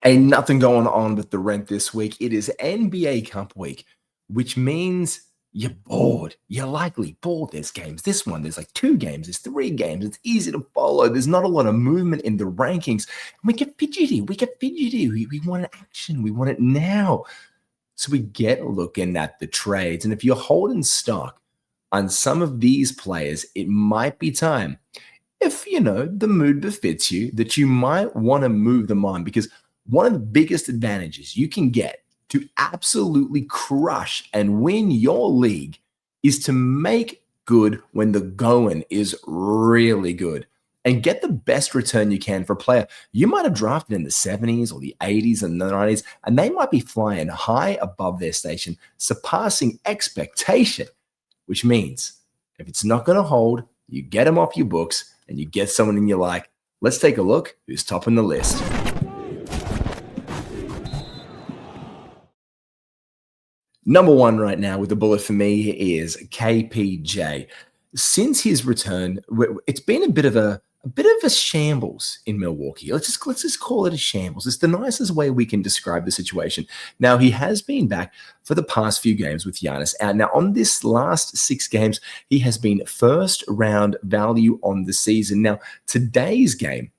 Ain't nothing going on with the rent this week. It is NBA Cup week, which means you're bored. You're likely bored. There's games. This one, there's like 2 games, there's 3 games. It's easy to follow. There's not a lot of movement in the rankings. And we get fidgety. We want action. We want it now. So we get looking at the trades. And if you're holding stock on some of these players, it might be time, if the mood befits you, that you might want to move them on, because one of the biggest advantages you can get to absolutely crush and win your league is to make good when the going is really good and get the best return you can for a player you might have drafted in the 70s or the 80s and the 90s, and they might be flying high above their station, surpassing expectation, which means if it's not going to hold, you get them off your books and you get someone in your like. Let's take a look who's topping the list. Number 1 right now with the bullet for me is KPJ. Since his return, it's been a bit of a shambles in Milwaukee. Let's just call it a shambles. It's the nicest way we can describe the situation. Now, he has been back for the past few games with Giannis out. Now, on this last 6 games, he has been first round value on the season. Now, today's game,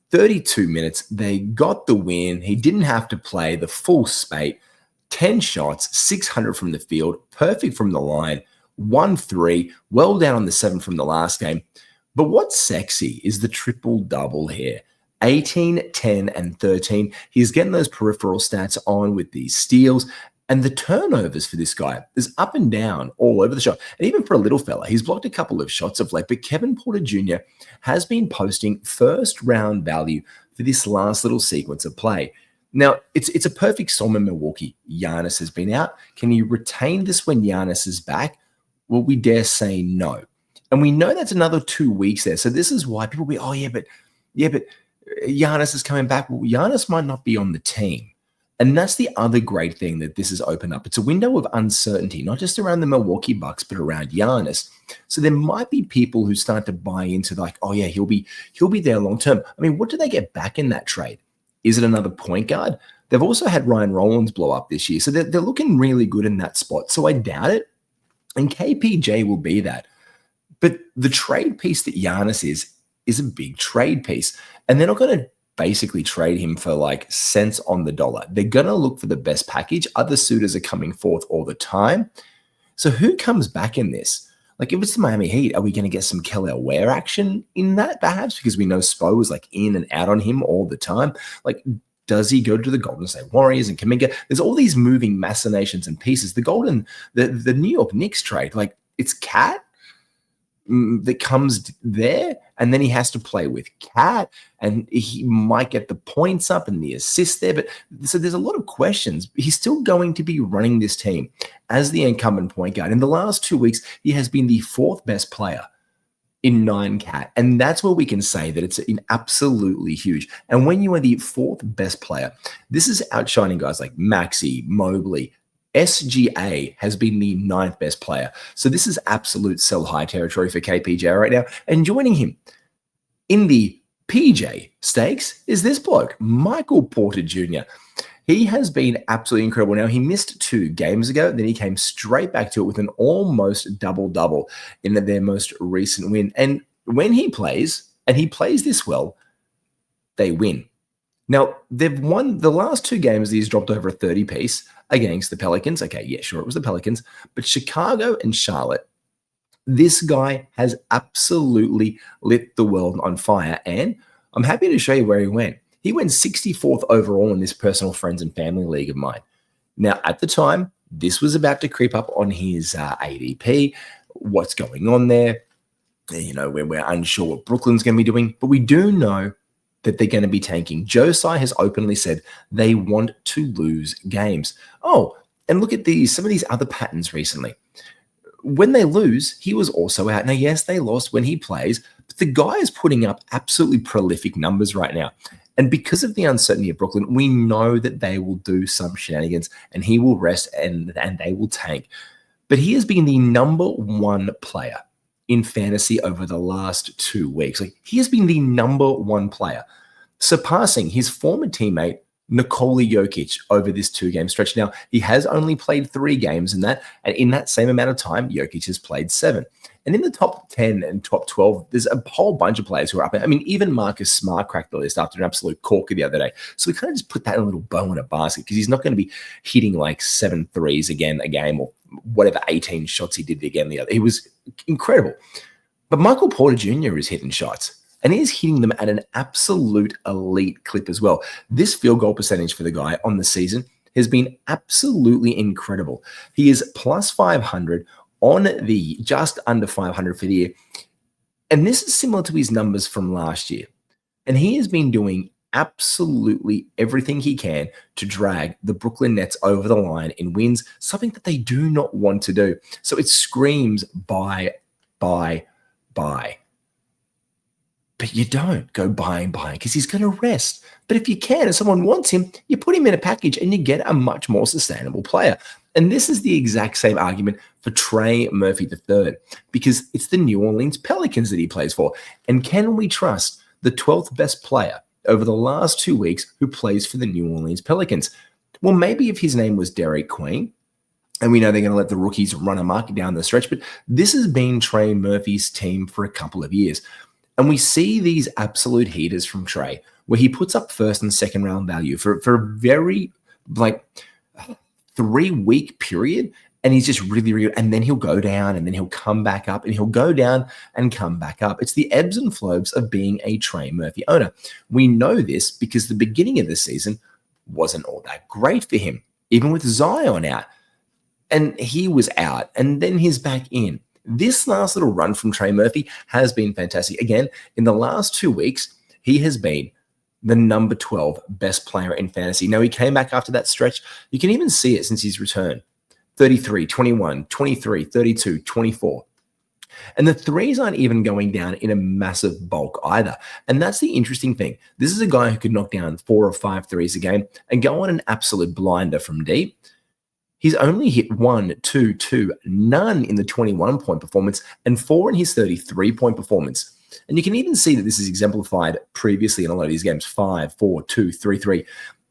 32 minutes, they got the win. He didn't have to play the full spate. 10 shots, 600 from the field, perfect from the line, 1-3, well down on the 7 from the last game. But what's sexy is the triple-double here. 18, 10, and 13. He's getting those peripheral stats on with these steals. And the turnovers for this guy is up and down all over the shot. And even for a little fella, he's blocked a couple of shots of late. But Kevin Porter Jr. has been posting first-round value for this last little sequence of play. Now, it's a perfect storm in Milwaukee. Giannis has been out. Can you retain this when Giannis is back? Well, we dare say no. And we know that's another 2 weeks there. So this is why people be, but Giannis is coming back. Well, Giannis might not be on the team. And that's the other great thing that this has opened up. It's a window of uncertainty, not just around the Milwaukee Bucks, but around Giannis. So there might be people who start to buy into like, he'll be there long term. I mean, what do they get back in that trade? Is it another point guard? They've also had Ryan Rollins blow up this year. So they're looking really good in that spot. So I doubt it. And KPJ will be that. But the trade piece that Giannis is a big trade piece. And they're not going to basically trade him for like cents on the dollar. They're going to look for the best package. Other suitors are coming forth all the time. So who comes back in this? Like if it's the Miami Heat, are we going to get some Kelly Ware action in that perhaps? Because we know Spo is like in and out on him all the time. Like, does he go to the Golden State Warriors and Kuminga? There's all these moving machinations and pieces. The New York Knicks trade, like it's Cat that comes there, and then he has to play with Cat, and he might get the points up and the assists there. But so there's a lot of questions. He's still going to be running this team as the incumbent point guard. In the last 2 weeks, he has been the 4th best player in 9 Cat. And that's where we can say that it's absolutely huge. And when you are the 4th best player, this is outshining guys like Maxey, Mobley. SGA has been the 9th best player. So this is absolute sell high territory for KPJ right now. And joining him in the PJ stakes is this bloke, Michael Porter Jr. He has been absolutely incredible. Now, he missed 2 games ago. Then he came straight back to it with an almost double-double in their most recent win. And when he plays, and he plays this well, they win. Now, they've won the last 2 games. He's dropped over a 30 piece against the Pelicans. Okay, yeah, sure, it was the Pelicans. But Chicago and Charlotte, this guy has absolutely lit the world on fire. And I'm happy to show you where he went. He went 64th overall in this personal friends and family league of mine. Now, at the time, this was about to creep up on his ADP. What's going on there? We're unsure what Brooklyn's going to be doing. But we do know that they're going to be tanking. Joe Tsai has openly said they want to lose games. Oh, and look at some of these other patterns recently. When they lose, he was also out. Now, yes, they lost when he plays, but the guy is putting up absolutely prolific numbers right now. And because of the uncertainty of Brooklyn, we know that they will do some shenanigans and he will rest and they will tank. But he has been the number 1 player in fantasy over the last 2 weeks. Like, he has been the number 1 player, surpassing his former teammate, Nikola Jokic over this 2-game stretch. Now, he has only played 3 games in that, and in that same amount of time, Jokic has played 7. And in the top 10 and top 12, there's a whole bunch of players who are up. I mean, even Marcus Smart cracked the list after an absolute corker the other day. So we kind of just put that in a little bow in a basket because he's not going to be hitting like 7 threes again a game or whatever 18 shots he did again the other. He was incredible. But Michael Porter Jr. is hitting shots. And he's hitting them at an absolute elite clip as well. This field goal percentage for the guy on the season has been absolutely incredible. He is plus 500 on the just under 500 for the year. And this is similar to his numbers from last year. And he has been doing absolutely everything he can to drag the Brooklyn Nets over the line in wins, something that they do not want to do. So it screams buy. But you don't go buying because he's going to rest. But if you can, and someone wants him, you put him in a package and you get a much more sustainable player. And this is the exact same argument for Trey Murphy III, because it's the New Orleans Pelicans that he plays for. And can we trust the 12th best player over the last 2 weeks who plays for the New Orleans Pelicans? Well, maybe if his name was Derek Queen, and we know they're going to let the rookies run amok down the stretch, but this has been Trey Murphy's team for a couple of years. And we see these absolute heaters from Trey, where he puts up first and second round value for a very 3-week period. And he's just really, really, and then he'll go down and then he'll come back up and he'll go down and come back up. It's the ebbs and flows of being a Trey Murphy owner. We know this because the beginning of the season wasn't all that great for him, even with Zion out. And he was out and then he's back in. This last little run from Trey Murphy has been fantastic. Again, in the last 2 weeks, he has been the number 12 best player in fantasy. Now, he came back after that stretch. You can even see it since his return. 33, 21, 23, 32, 24. And the threes aren't even going down in a massive bulk either. And that's the interesting thing. This is a guy who could knock down 4 or 5 threes a game and go on an absolute blinder from deep. He's only hit 1, 2, none in the 21-point performance, and 4 in his 33-point performance. And you can even see that this is exemplified previously in a lot of these games, 5, 4, 2, 3, 3.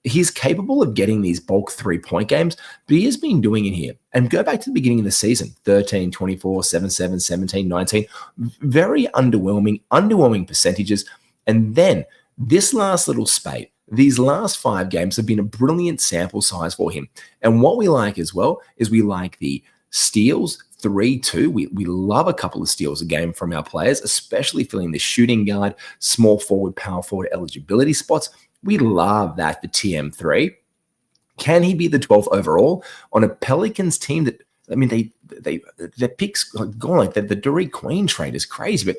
He's capable of getting these bulk 3-point games, but he has been doing it here. And go back to the beginning of the season, 13, 24, 7, 7, 17, 19. Very underwhelming percentages. And then this last little spate, these last 5 games have been a brilliant sample size for him. And what we like as well is we like the steals, 3-2. We love a couple of steals a game from our players, especially filling the shooting guard, small forward, power forward eligibility spots. We love that for TM3. Can he be the 12th overall on a Pelicans team that, I mean, their picks gone like that? The Derek Queen trade is crazy, but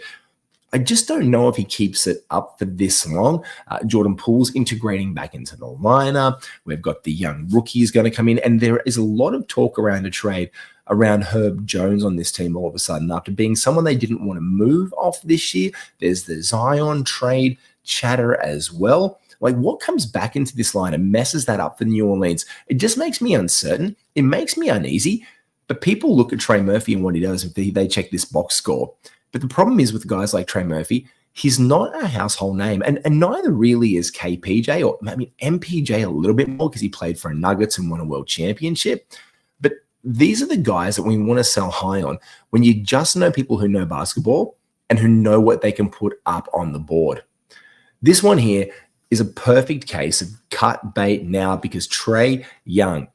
I just don't know if he keeps it up for this long. Jordan Poole's integrating back into the lineup. We've got the young rookies going to come in, and there is a lot of talk around a trade around Herb Jones on this team all of a sudden. After being someone they didn't want to move off this year, there's the Zion trade chatter as well. Like, what comes back into this line and messes that up for New Orleans? It just makes me uncertain. It makes me uneasy. But people look at Trey Murphy and what he does if they check this box score. But the problem is with guys like Trey Murphy, he's not a household name. And neither really is KPJ, or I mean MPJ a little bit more because he played for Nuggets and won a world championship. But these are the guys that we want to sell high on when you just know people who know basketball and who know what they can put up on the board. This one here is a perfect case of cut bait now because Trey Young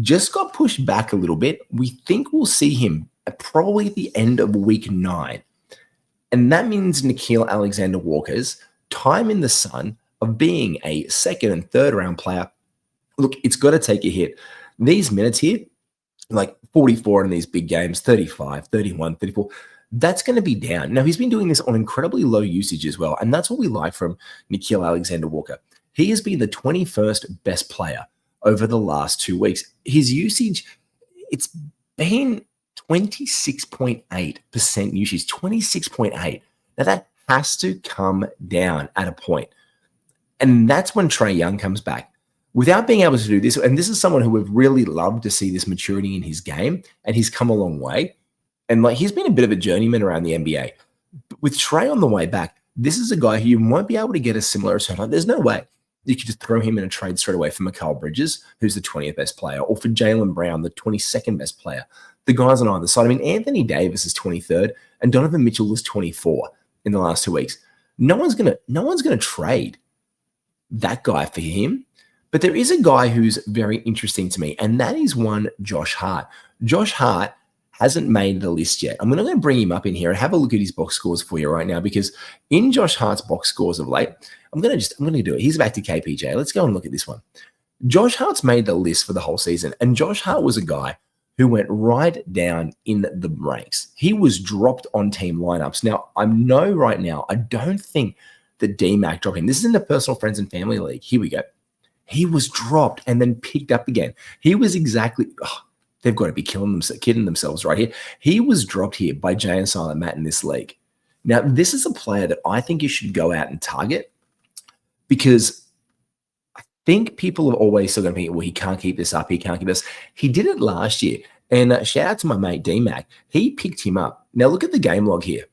just got pushed back a little bit. We think we'll see him at probably the end of week 9. And that means Nickeil Alexander-Walker's time in the sun of being a second and third round player, look, it's got to take a hit. These minutes here, like 44 in these big games, 35, 31, 34, that's going to be down. Now, he's been doing this on incredibly low usage as well, and that's what we like from Nickeil Alexander-Walker. He has been the 21st best player over the last 2 weeks. His usage, it's been 26.8% usage, 26.8. Now, that has to come down at a point. And that's when Trey Young comes back. Without being able to do this, and this is someone who we've really loved to see this maturity in his game, and he's come a long way. And like, he's been a bit of a journeyman around the NBA. But with Trey on the way back, this is a guy who you won't be able to get a similar return on. There's no way. You could just throw him in a trade straight away for Mikal Bridges, who's the 20th best player, or for Jaylen Brown, the 22nd best player. The guys on either side. I mean, Anthony Davis is 23rd, and Donovan Mitchell is 24 in the last 2 weeks. No one's gonna trade that guy for him. But there is a guy who's very interesting to me, and that is one Josh Hart. Josh Hart hasn't made the list yet. I'm going to bring him up in here and have a look at his box scores for you right now, because in Josh Hart's box scores of late, I'm going to do it. He's back to KPJ. Let's go and look at this one. Josh Hart's made the list for the whole season, and Josh Hart was a guy who went right down in the ranks. He was dropped on team lineups. Now, I know right now, I don't think that D-Mac dropped him. This is in the personal friends and family league. Here we go. He was dropped and then picked up again. He was exactly, they've got to be kidding themselves right here. He was dropped here by Jay and Silent Matt in this league. Now, this is a player that I think you should go out and target, because I think people are always still going to be, well, he can't keep this up. He can't keep this. He did it last year. And shout out to my mate D-Mac. He picked him up. Now, look at the game log here.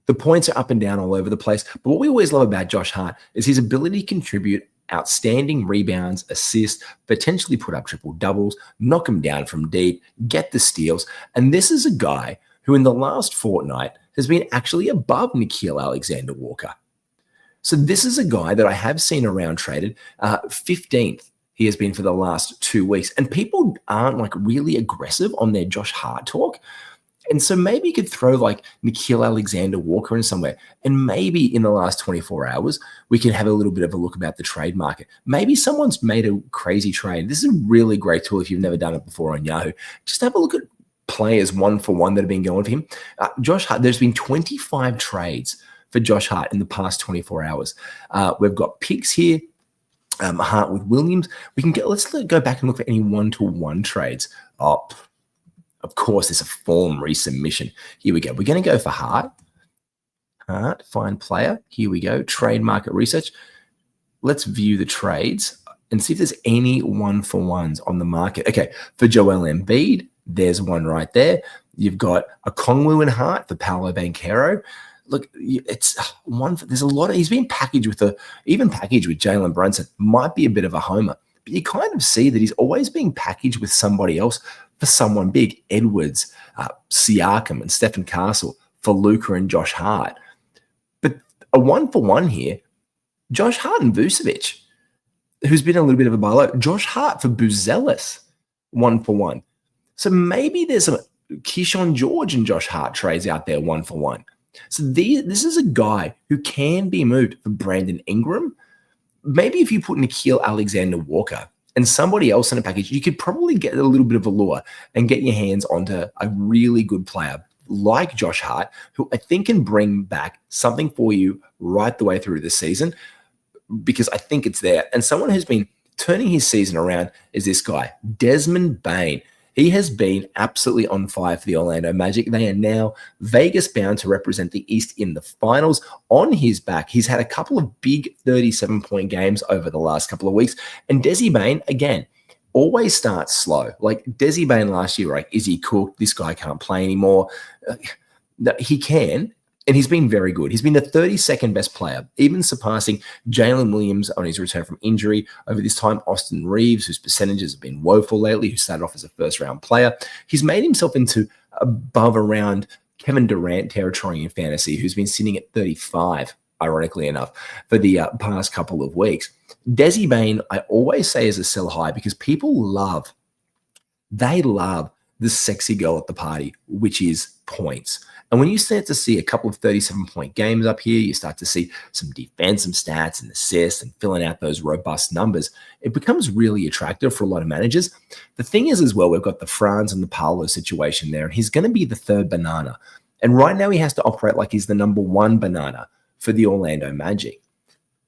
The points are up and down all over the place. But what we always love about Josh Hart is his ability to contribute outstanding rebounds, assists, potentially put up triple doubles, knock him down from deep, get the steals. And this is a guy who in the last fortnight has been actually above Nickeil Alexander-Walker. So this is a guy that I have seen around traded. 15th he has been for the last 2 weeks. And people aren't like really aggressive on their Josh Hart talk. And so maybe you could throw like Nickeil Alexander-Walker in somewhere. And maybe in the last 24 hours, we can have a little bit of a look about the trade market. Maybe someone's made a crazy trade. This is a really great tool if you've never done it before on Yahoo. Just have a look at players one for one that have been going for him. Josh Hart, there's been 25 trades for Josh Hart in the past 24 hours. We've got picks here. Hart with Williams. Let's go back and look for any one-to-one trades. Of course, there's a form resubmission. Here we go. We're going to go for Hart. Hart, find player. Here we go. Trade market research. Let's view the trades and see if there's any one-for-ones on the market. Okay, for Joel Embiid, there's one right there. You've got a Kongwu and Hart for Paolo Banchero. Look, it's one. There's a lot of. He's been packaged with even packaged with Jalen Brunson. Might be a bit of a homer, but you kind of see that he's always being packaged with somebody else for someone big. Edwards, Siakam, and Stephen Castle for Luka and Josh Hart. But a one-for-one here, Josh Hart and Vucevic, who's been a little bit of a buy low. Josh Hart for Buzelis, one-for-one. So maybe there's some Keyshawn George and Josh Hart trades out there, one-for-one. So this is a guy who can be moved for Brandon Ingram. Maybe if you put Nickeil Alexander-Walker and somebody else in a package, you could probably get a little bit of a lure and get your hands onto a really good player like Josh Hart, who I think can bring back something for you right the way through the season, because I think it's there. And someone who's been turning his season around is this guy, Desmond Bane. He has been absolutely on fire for the Orlando Magic. They are now Vegas bound to represent the East in the finals. On his back, he's had a couple of big 37-point games over the last couple of weeks. And Desi Bane, again, always starts slow. Like Desi Bane last year, right? Is he cooked? This guy can't play anymore. He can. And he's been very good. He's been the 32nd best player, even surpassing Jalen Williams on his return from injury. Over this time, Austin Reeves, whose percentages have been woeful lately, who started off as a first-round player. He's made himself into above around Kevin Durant territory in fantasy, who's been sitting at 35, ironically enough, for the past couple of weeks. Desi Bane, I always say, is a sell high because people love the sexy girl at the party, which is points. And when you start to see a couple of 37-point games up here, you start to see some defensive stats and assists and filling out those robust numbers, it becomes really attractive for a lot of managers. The thing is as well, we've got the Franz and the Paolo situation there, and he's going to be the third banana. And right now he has to operate like he's the number one banana for the Orlando Magic.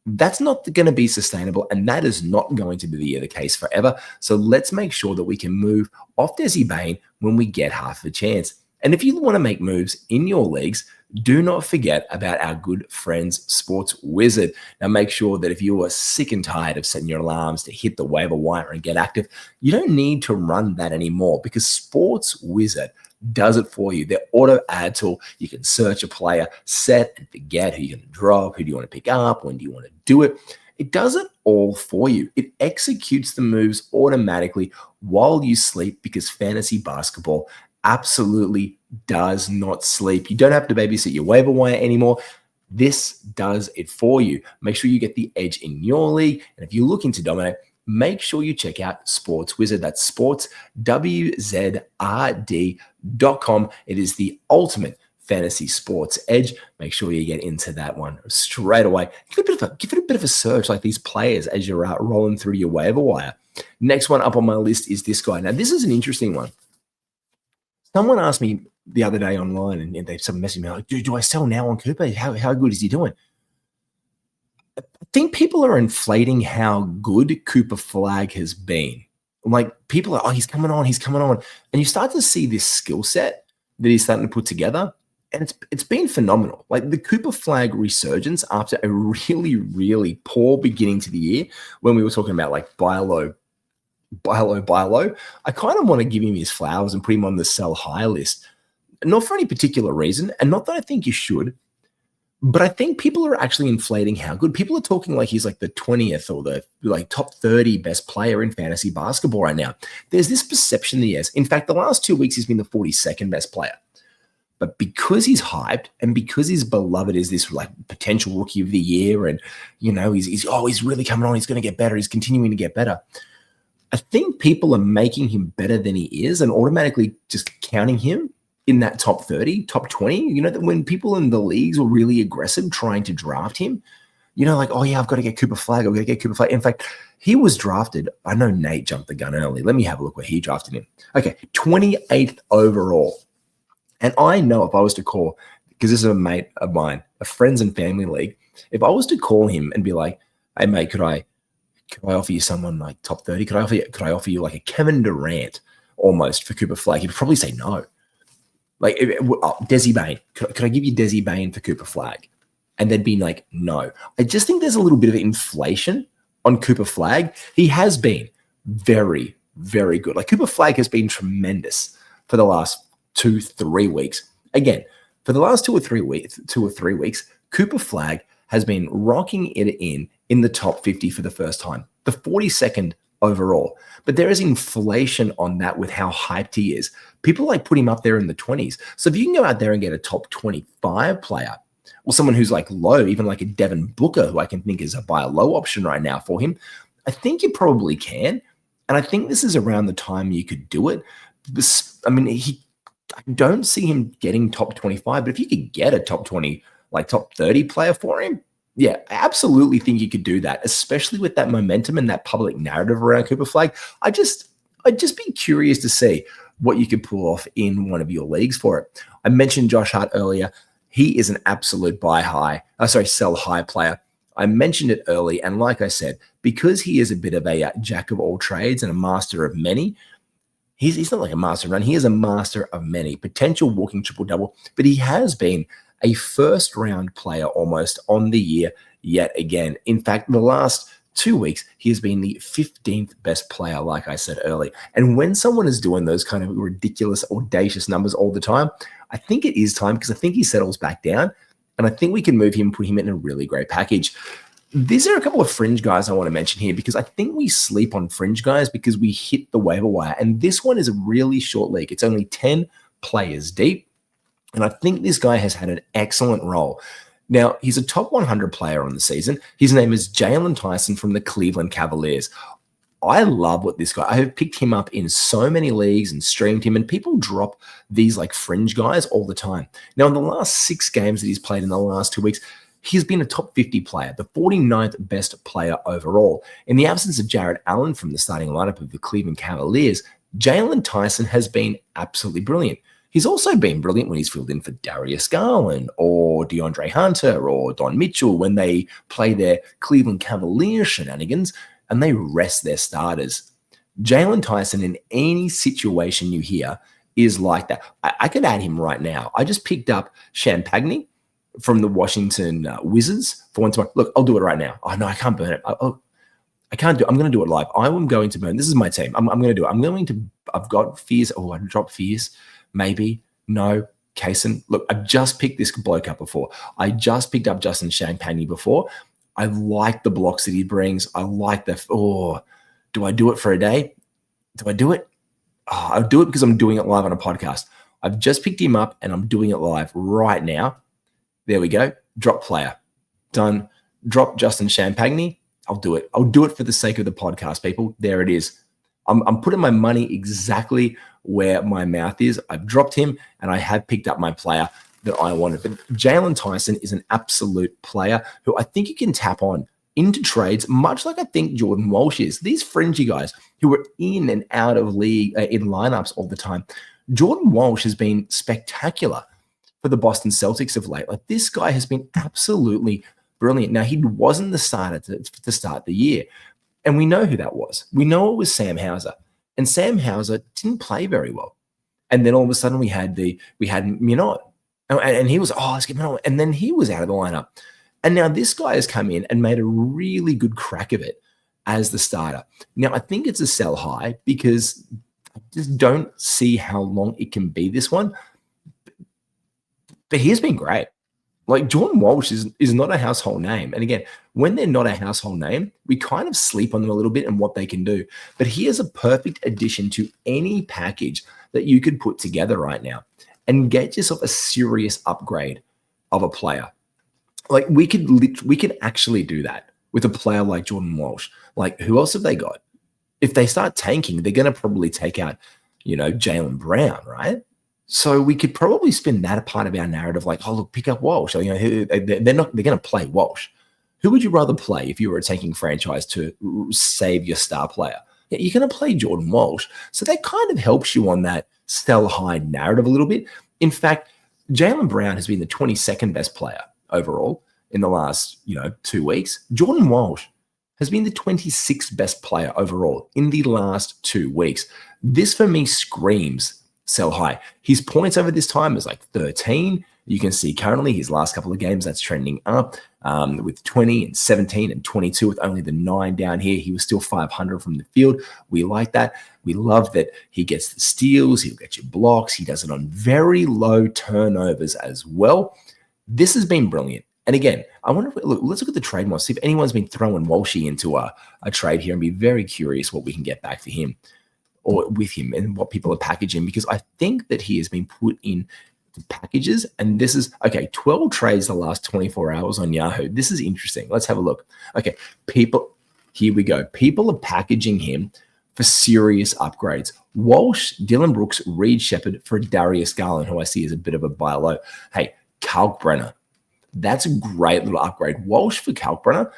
That's not going to be sustainable, and that is not going to be the case forever. So let's make sure that we can move off Desi Bane when we get half a chance. And if you want to make moves in your leagues, do not forget about our good friends, Sports Wizard. Now, make sure that if you are sick and tired of setting your alarms to hit the waiver wire and get active, you don't need to run that anymore because Sports Wizard does it for you. Their auto ad tool, you can search a player, set and forget who you're going to drop, who do you want to pick up, when do you want to do it. It does it all for you. It executes the moves automatically while you sleep because fantasy basketball absolutely does not sleep. You don't have to babysit your waiver wire anymore. This does it for you. Make sure you get the edge in your league. And if you're looking to dominate, make sure you check out Sports Wizard. That's sportswzrd.com. It is the ultimate fantasy sports edge. Make sure you get into that one straight away. Give it a bit of a search like these players as you're rolling through your waiver wire. Next one up on my list is this guy. Now, this is an interesting one. Someone asked me the other day online, and they messaged me like, do I sell now on Cooper? How good is he doing? I think people are inflating how good Cooper Flagg has been. Like, people are, he's coming on. And you start to see this skill set that he's starting to put together, and it's been phenomenal. Like, the Cooper Flagg resurgence after a really, really poor beginning to the year when we were talking about like buy low. I kind of want to give him his flowers and put him on the sell high list. Not for any particular reason, and not that I think you should, but I think people are actually inflating how good. People are talking like he's like the 20th or the like top 30 best player in fantasy basketball right now. There's this perception that he has. In fact, the last 2 weeks he's been the 42nd best player. But because he's hyped and because he's beloved as this like potential rookie of the year, and he's really coming on, he's going to get better, he's continuing to get better. I think people are making him better than he is and automatically just counting him in that top 30, top 20. That when people in the leagues were really aggressive trying to draft him, like, oh yeah, I've got to get Cooper Flagg. In fact, he was drafted. I know Nate jumped the gun early. Let me have a look where he drafted him. Okay, 28th overall. And I know if I was to call, because this is a mate of mine, a friends and family league, if I was to call him and be like, hey mate, could I offer you someone like top 30? Could I offer you like a Kevin Durant almost for Cooper Flagg? He'd probably say no. Like, Desi Bane. Could I give you Desi Bane for Cooper Flagg? And they'd be like, no. I just think there's a little bit of inflation on Cooper Flagg. He has been very, very good. Like, Cooper Flagg has been tremendous for the last 2-3 weeks. Again, for the last 2 or 3 weeks, Cooper Flagg has been rocking it in the top 50 for the first time, the 42nd overall. But there is inflation on that with how hyped he is. People like put him up there in the 20s. So if you can go out there and get a top 25 player, or someone who's like low, even like a Devin Booker, who I can think is a buy low option right now for him, I think you probably can. And I think this is around the time you could do it. I mean, I don't see him getting top 25, but if you could get a top 20, like top 30 player for him, yeah, I absolutely think you could do that, especially with that momentum and that public narrative around Cooper Flagg. I'd just be curious to see what you could pull off in one of your leagues for it. I mentioned Josh Hart earlier. He is an absolute sell high player. I mentioned it early, and like I said, because he is a bit of a jack of all trades and a master of many, he's not like a master of none. He is a master of many, potential walking triple-double, but he has been a first-round player almost on the year yet again. In fact, the last 2 weeks, he has been the 15th best player, like I said earlier. And when someone is doing those kind of ridiculous, audacious numbers all the time, I think it is time, because I think he settles back down, and I think we can move him, put him in a really great package. These are a couple of fringe guys I want to mention here, because I think we sleep on fringe guys because we hit the waiver wire. And this one is a really short league. It's only 10 players deep. And I think this guy has had an excellent role. Now, he's a top 100 player on the season. His name is Jalen Tyson from the Cleveland Cavaliers. I love what this guy, I have picked him up in so many leagues and streamed him, and people drop these like fringe guys all the time. Now, in the last 6 games that he's played in the last 2 weeks, he's been a top 50 player, the 49th best player overall. In the absence of Jarrett Allen from the starting lineup of the Cleveland Cavaliers, Jalen Tyson has been absolutely brilliant. He's also been brilliant when he's filled in for Darius Garland or DeAndre Hunter or Don Mitchell when they play their Cleveland Cavaliers shenanigans and they rest their starters. Jalen Tyson, in any situation you hear, is like that. I could add him right now. I just picked up Champagne from the Washington Wizards for one tomorrow. Look, I'll do it right now. Oh, no, I can't burn it. I can't do it. I'm going to do it live. I am going to burn. This is my team. I'm going to do it. I've got Fears. Oh, I dropped Fears. Maybe. No. Kaysen. Look, I just picked this bloke up before. I just picked up Justin Champagne before. I like the blocks that he brings. I like do I do it for a day? Do I do it? Oh, I'll do it because I'm doing it live on a podcast. I've just picked him up and I'm doing it live right now. There we go. Drop player. Done. Drop Justin Champagne. I'll do it. I'll do it for the sake of the podcast, people. There it is. I'm putting my money exactly where my mouth is. I've dropped him and I have picked up my player that I wanted. But Jalen Tyson is an absolute player who I think you can tap on into trades, much like I think Jordan Walsh is. These fringy guys who are in and out of league, in lineups all the time. Jordan Walsh has been spectacular for the Boston Celtics of late. Like, this guy has been absolutely brilliant. Now, he wasn't the starter to start the year, and we know who that was. We know it was Sam Hauser, and Sam Hauser didn't play very well. And then all of a sudden we had Minot, and he was, let's get Minot, and then he was out of the lineup. And now this guy has come in and made a really good crack of it as the starter. Now, I think it's a sell high because I just don't see how long it can be, this one. But he's been great. Like, Jordan Walsh is not a household name. And again, when they're not a household name, we kind of sleep on them a little bit and what they can do. But he is a perfect addition to any package that you could put together right now and get yourself a serious upgrade of a player. Like, we could actually do that with a player like Jordan Walsh. Like, who else have they got? If they start tanking, they're going to probably take out, Jaylen Brown, right? So we could probably spin that a part of our narrative, like, oh, look, pick up Walsh. They're going to play Walsh. Who would you rather play if you were a tanking franchise to save your star player? Yeah, you're going to play Jordan Walsh. So that kind of helps you on that sell high narrative a little bit. In fact, Jaylen Brown has been the 22nd best player overall in the last, 2 weeks. Jordan Walsh has been the 26th best player overall in the last 2 weeks. This, for me, screams sell high. His points over this time is like 13. You can see currently his last couple of games, that's trending up with 20 and 17 and 22 with only the 9 down here. He was still 500 from the field. We like that. We love that he gets the steals. He'll get you blocks. He does it on very low turnovers as well. This has been brilliant. And again, let's look at the trade more, see if anyone's been throwing Walshy into a trade here, and be very curious what we can get back for him or with him and what people are packaging, because I think that he has been put in packages. And this is, 12 trades the last 24 hours on Yahoo. This is interesting. Let's have a look. Okay, here we go. People are packaging him for serious upgrades. Walsh, Dylan Brooks, Reed Shepherd for Darius Garland, who I see as a bit of a buy low. Hey, Kalkbrenner. That's a great little upgrade. Walsh for Kalkbrenner,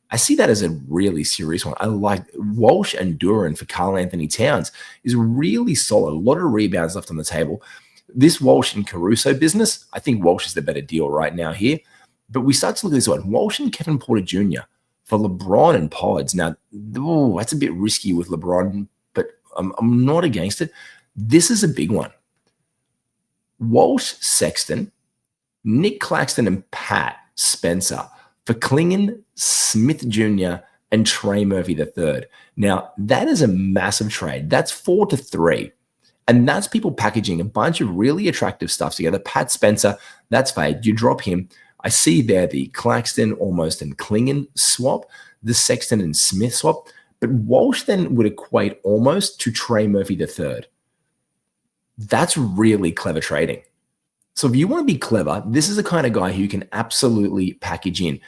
I see that as a really serious one. I like Walsh and Duran for Karl Anthony Towns is really solid. A lot of rebounds left on the table. This Walsh and Caruso business, I think Walsh is the better deal right now here. But we start to look at this one. Walsh and Kevin Porter Jr. for LeBron and Pods. Now, that's a bit risky with LeBron, but I'm not against it. This is a big one. Walsh, Sexton, Nick Claxton, and Pat Spencer for Klingon, Smith Jr., and Trey Murphy III. Now, that is a massive trade. That's 4-3. And that's people packaging a bunch of really attractive stuff together. Pat Spencer, that's fade. You drop him. I see there the Claxton almost and Klingon swap, the Sexton and Smith swap. But Walsh then would equate almost to Trey Murphy III. That's really clever trading. So if you want to be clever, this is the kind of guy who you can absolutely package in.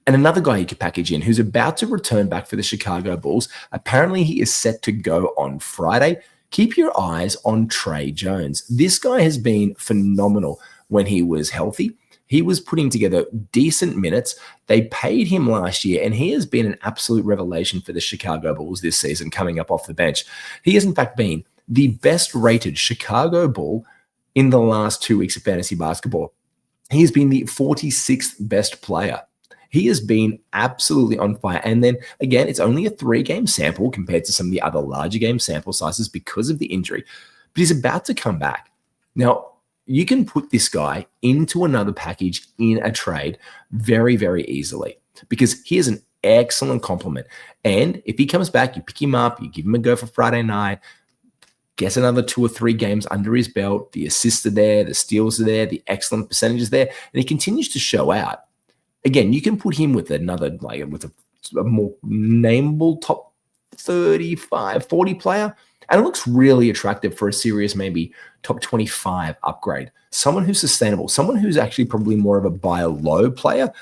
And another guy you could package in who's about to return back for the Chicago Bulls. Apparently he is set to go on Friday. Keep your eyes on Trey Jones. This guy has been phenomenal when he was healthy. He was putting together decent minutes. They paid him last year, and he has been an absolute revelation for the Chicago Bulls this season coming up off the bench. He has, in fact, been the best-rated Chicago Bull in the last 2 weeks of fantasy basketball. He has been the 46th best player. He has been absolutely on fire. And then, again, it's only a 3-game sample compared to some of the other larger game sample sizes because of the injury. But he's about to come back. Now, you can put this guy into another package in a trade very, very easily because he is an excellent complement. And if he comes back, you pick him up, you give him a go for Friday night, gets another 2 or 3 games under his belt. The assists are there, the steals are there, the excellent percentages there, and he continues to show out. again, you can put him with another, like with a more nameable top 35, 40 player, and it looks really attractive for a serious maybe top 25 upgrade. Someone who's sustainable, someone who's actually probably more of a buy low player.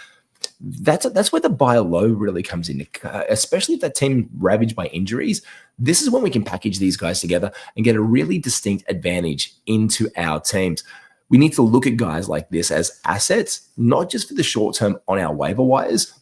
That's where the buy low really comes in, especially if that team ravaged by injuries. This is when we can package these guys together and get a really distinct advantage into our teams. We need to look at guys like this as assets, not just for the short term on our waiver wires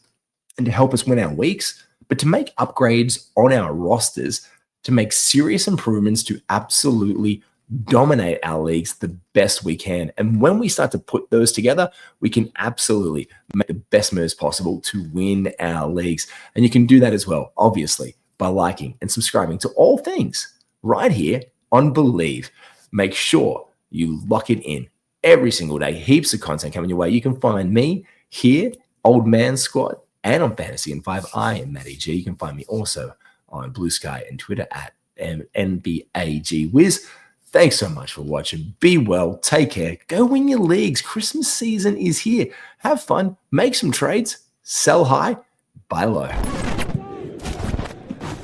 and to help us win our weeks, but to make upgrades on our rosters, to make serious improvements to absolutely dominate our leagues the best we can. And when we start to put those together, we can absolutely make the best moves possible to win our leagues. And you can do that as well, obviously, by liking and subscribing to all things right here on Believe. Make sure you lock it in every single day. Heaps of content coming your way. You can find me here, Old Man Squad, and on Fantasy in 5. I am Matty G. You can find me also on Blue Sky and Twitter at NBAGWiz. Thanks so much for watching. Be well. Take care. Go win your leagues. Christmas season is here. Have fun. Make some trades. Sell high. Buy low.